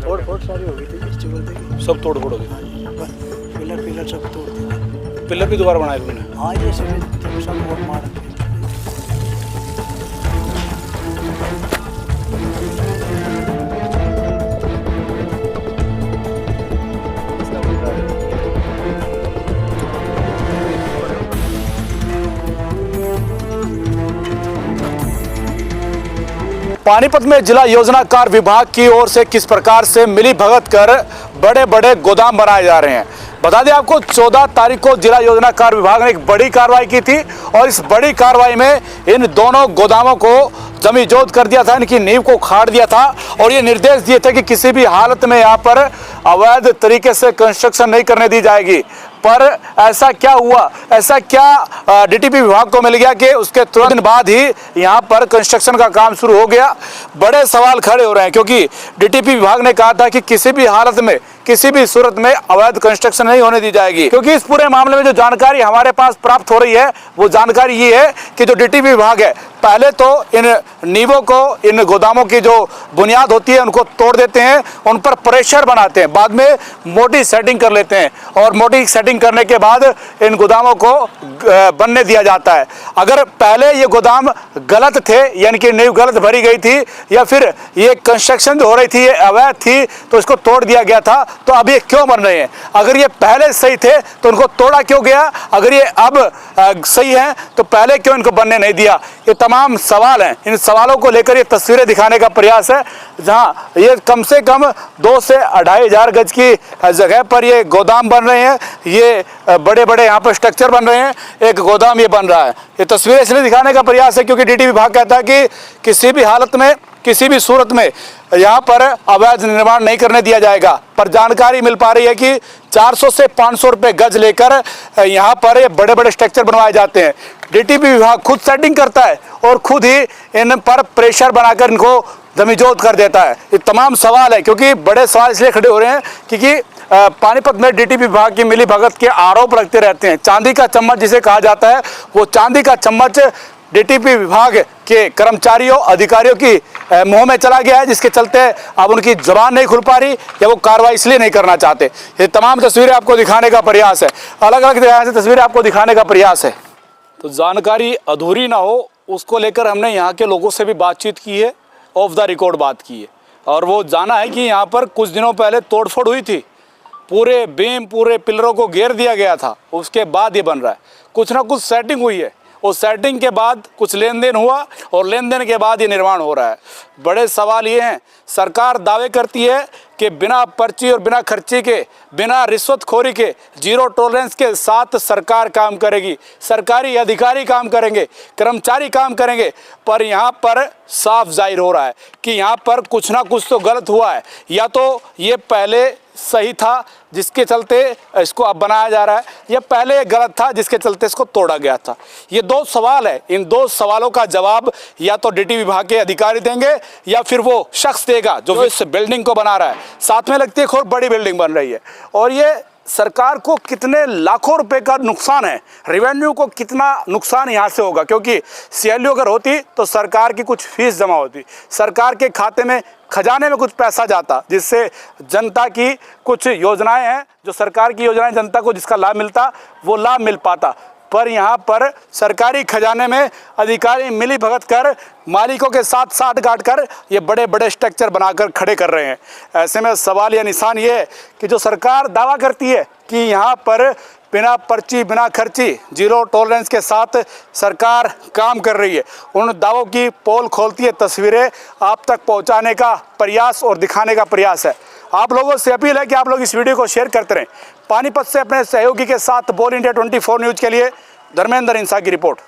तोड़ फोड़ सारी हो गई थी, सब तोड़ फोड़ हो गई। पिलर सब तोड़ दिए। पिलर भी दोबारा बनाए उन्होंने? हाँ, ये सब और मार के। पानीपत में जिला योजनाकार विभाग की ओर से किस प्रकार से मिली भगत कर बड़े बड़े गोदाम बनाए जा रहे हैं। बता दें आपको 14 तारीख को जिला योजनाकार विभाग ने एक बड़ी कार्रवाई की थी और इस बड़ी कार्रवाई में इन दोनों गोदामों को जमीजोत कर दिया था, इनकी नींव को उखाड़ दिया था और ये निर्देश दिए थे कि किसी भी हालत में यहाँ पर अवैध तरीके से कंस्ट्रक्शन नहीं करने दी जाएगी। पर ऐसा क्या हुआ, ऐसा क्या डीटीपी विभाग को मिल गया कि उसके तुरंत दिन बाद ही यहाँ पर कंस्ट्रक्शन का काम शुरू हो गया। बड़े सवाल खड़े हो रहे हैं क्योंकि डीटीपी विभाग ने कहा था कि किसी भी हालत में, किसी भी सूरत में अवैध कंस्ट्रक्शन नहीं होने दी जाएगी। क्योंकि इस पूरे मामले में जो जानकारी हमारे पास प्राप्त हो रही है वो जानकारी ये है कि जो डीटीपी विभाग है पहले तो इन नींवों को, इन गोदामों की जो बुनियाद होती है उनको तोड़ देते हैं, उन पर प्रेशर बनाते हैं, बाद में मोटी सेटिंग कर लेते हैं और मोटी सेटिंग करने के बाद इन गोदामों को बनने दिया जाता है। अगर पहले ये गोदाम गलत थे, यानी कि नींव गलत भरी गई थी या फिर ये कंस्ट्रक्शन जो हो रही थी ये अवैध थी तो इसको तोड़ दिया गया था, तो अब ये क्यों बन रहे हैं? अगर ये पहले सही थे तो उनको तोड़ा क्यों गया? अगर ये अब सही है तो पहले क्यों इनको बनने नहीं दिया? ये तमाम सवाल हैं। इन सवालों को लेकर ये तस्वीरें दिखाने का प्रयास है जहां ये कम से कम 2 से 2,500 गज की जगह पर ये गोदाम बन रहे हैं, ये बड़े बड़े यहाँ पर स्ट्रक्चर बन रहे हैं, एक गोदाम ये बन रहा है। ये तस्वीरें इसलिए दिखाने का प्रयास है क्योंकि डीटीपी विभाग कहता है कि किसी भी हालत में, किसी भी सूरत में यहाँ पर अवैध निर्माण नहीं करने दिया जाएगा। पर जानकारी मिल पा रही है कि 400 से 500 रुपये गज लेकर यहाँ पर ये बड़े बड़े स्ट्रक्चर बनवाए जाते हैं। डीटीपी विभाग खुद सेटिंग करता है और खुद ही इन पर प्रेशर बनाकर इनको जमीजोत कर देता है। ये तमाम सवाल है क्योंकि बड़े सवाल इसलिए खड़े हो रहे हैं क्योंकि पानीपत में डीटीपी विभाग की मिली भगत के आरोप लगते रहते हैं। चांदी का चम्मच जिसे कहा जाता है, वो चांदी का चम्मच डीटीपी विभाग के कर्मचारियों, अधिकारियों की मुंह में चला गया है, जिसके चलते अब उनकी जुबान नहीं खुल पा रही या वो कार्रवाई इसलिए नहीं करना चाहते। ये तमाम तस्वीरें आपको दिखाने का प्रयास है, अलग अलग तरह से तस्वीरें आपको दिखाने का प्रयास है। तो जानकारी अधूरी ना हो उसको लेकर हमने यहाँ के लोगों से भी बातचीत की है, ऑफ द रिकॉर्ड बात की है और वो जाना है कि यहाँ पर कुछ दिनों पहले तोड़फोड़ हुई थी, पूरे बीम, पूरे पिलरों को घेर दिया गया था, उसके बाद ये बन रहा है। कुछ ना कुछ सेटिंग हुई है, उस सेटिंग के बाद कुछ लेन देन हुआ और लेन देन के बाद ये निर्माण हो रहा है। बड़े सवाल ये हैं, सरकार दावे करती है कि बिना पर्ची और बिना खर्ची के, बिना रिश्वतखोरी के, जीरो टॉलरेंस के साथ सरकार काम करेगी, सरकारी अधिकारी काम करेंगे, कर्मचारी काम करेंगे, पर यहाँ पर साफ जाहिर हो रहा है कि यहाँ पर कुछ ना कुछ तो गलत हुआ है। या तो ये पहले सही था जिसके चलते इसको अब बनाया जा रहा है, या पहले गलत था जिसके चलते इसको तोड़ा गया था। ये 2 सवाल है, इन 2 सवालों का जवाब या तो डीटीपी विभाग के अधिकारी देंगे या फिर वो शख्स देगा जो इस बिल्डिंग को बना रहा है। साथ में लगती है खूब बड़ी बिल्डिंग बन रही है और ये सरकार को कितने लाखों रुपए का नुकसान है, रेवेन्यू को कितना नुकसान यहाँ से होगा। क्योंकि सीएलयू अगर होती तो सरकार की कुछ फीस जमा होती, सरकार के खाते में, खजाने में कुछ पैसा जाता, जिससे जनता की कुछ योजनाएं हैं, जो सरकार की योजनाएं जनता को जिसका लाभ मिलता वो लाभ मिल पाता। पर यहाँ पर सरकारी खजाने में अधिकारी मिली भगत कर मालिकों के साथ साठ गांठ कर ये बड़े बड़े स्ट्रक्चर बनाकर खड़े कर रहे हैं। ऐसे में सवाल या निशान ये है कि जो सरकार दावा करती है कि यहाँ पर बिना पर्ची, बिना खर्ची, जीरो टॉलरेंस के साथ सरकार काम कर रही है, उन दावों की पोल खोलती है तस्वीरें आप तक पहुँचाने का प्रयास और दिखाने का प्रयास है। आप लोगों से अपील है कि आप लोग इस वीडियो को शेयर करते रहें। पानीपत से अपने सहयोगी के साथ बोल इंडिया 24 न्यूज़ के लिए धर्मेंद्र इंसा की रिपोर्ट।